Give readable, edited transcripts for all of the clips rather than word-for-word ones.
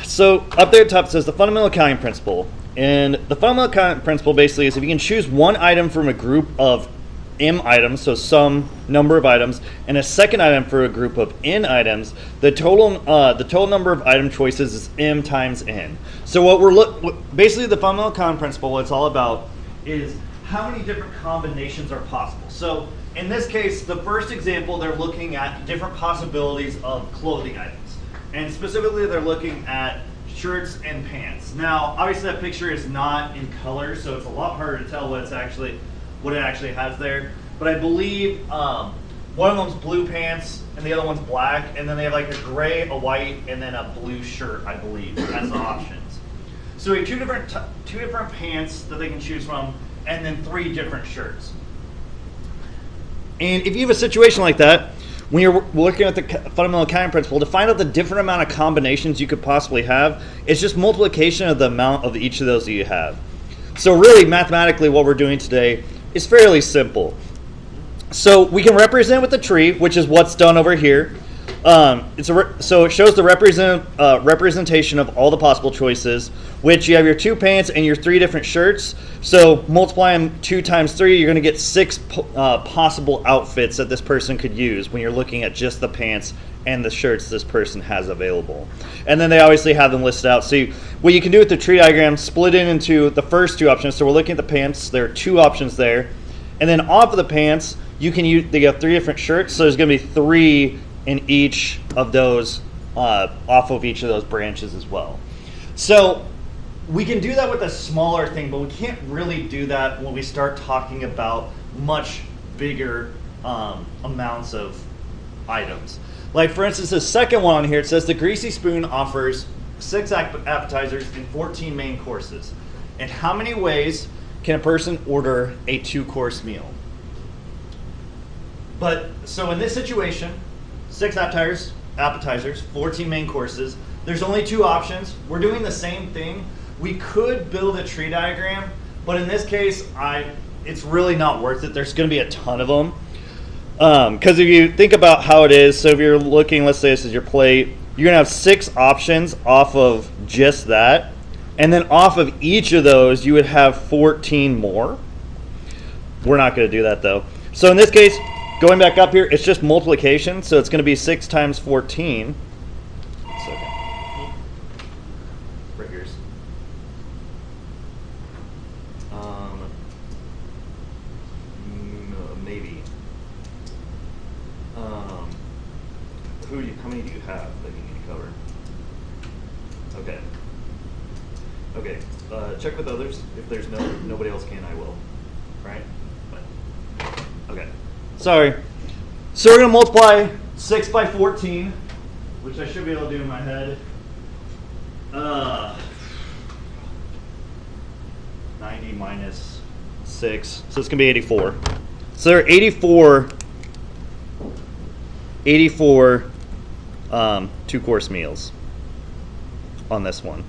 So up there at the top it says the fundamental accounting principle. And the fundamental accounting principle basically is if you can choose one item from a group of M items, so some number of items, and a second item for a group of N items, the total number of item choices is M times N. So basically the fundamental accounting principle, what it's all about is how many different combinations are possible. So in this case, the first example, they're looking at different possibilities of clothing items. And specifically, they're looking at shirts and pants. Now, obviously that picture is not in color, so it's a lot harder to tell what it actually has there. But I believe one of them's blue pants and the other one's black, and then they have like a gray, a white, and then a blue shirt, I believe, as the options. So we have two different pants that they can choose from, and then 3 different shirts. And if you have a situation like that, when you're looking at the fundamental accounting principle, to find out the different amount of combinations you could possibly have, it's just multiplication of the amount of each of those that you have. So really, mathematically, what we're doing today is fairly simple. So we can represent with the tree, which is what's done over here. So it shows the representation of all the possible choices, which you have your 2 pants and your 3 different shirts. So multiply them 2 times 3, you're going to get 6 possible outfits that this person could use when you're looking at just the pants and the shirts this person has available. And then they obviously have them listed out. So what you can do with the tree diagram, split it into the first 2 options. So we're looking at the pants. There are 2 options there. And then off of the pants, you can use, they have 3 different shirts. So there's going to be 3 in each of those, off of each of those branches as well. So we can do that with a smaller thing, but we can't really do that when we start talking about much bigger amounts of items. Like for instance, the second one on here, it says the Greasy Spoon offers 6 appetizers and 14 main courses. And how many ways can a person order a 2-course meal? But so in this situation, 6 appetizers, 14 main courses. There's only 2 options. We're doing the same thing. We could build a tree diagram, but in this case, it's really not worth it. There's going to be a ton of them. Because if you think about how it is, so if you're looking, let's say this is your plate, you're going to have 6 options off of just that. And then off of each of those, you would have 14 more. We're not going to do that, though. So in this case, going back up here, it's just multiplication, so it's going to be 6 times 14. Right here's. Maybe. How many do you have that you need to cover? Okay. Okay. Check with others. If there's nobody else can, I will. Right? But, okay. Sorry. So we're going to multiply 6 by 14, which I should be able to do in my head. 90 minus 6. So it's going to be 84. So there are 84 2-course meals on this one.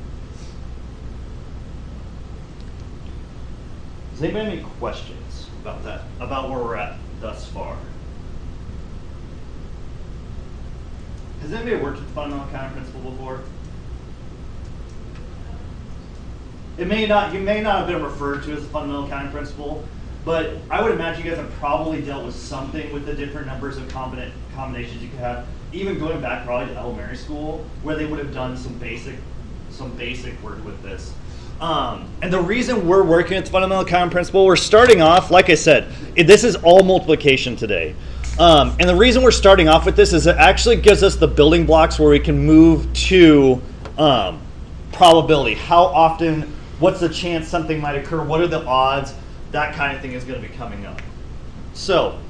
Does anybody have any questions about that? About where we're at thus far? Has anybody worked with the fundamental accounting principle before? You may not have been referred to as the fundamental accounting principle, but I would imagine you guys have probably dealt with something with the different numbers of combinations you could have, even going back probably to elementary school, where they would have done some basic work with this. And the reason we're working with the fundamental accounting principle, we're starting off, like I said, this is all multiplication today. And the reason we're starting off with this is it actually gives us the building blocks where we can move to probability. How often, what's the chance something might occur, what are the odds, that kind of thing is going to be coming up. So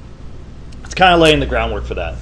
it's kind of laying the groundwork for that.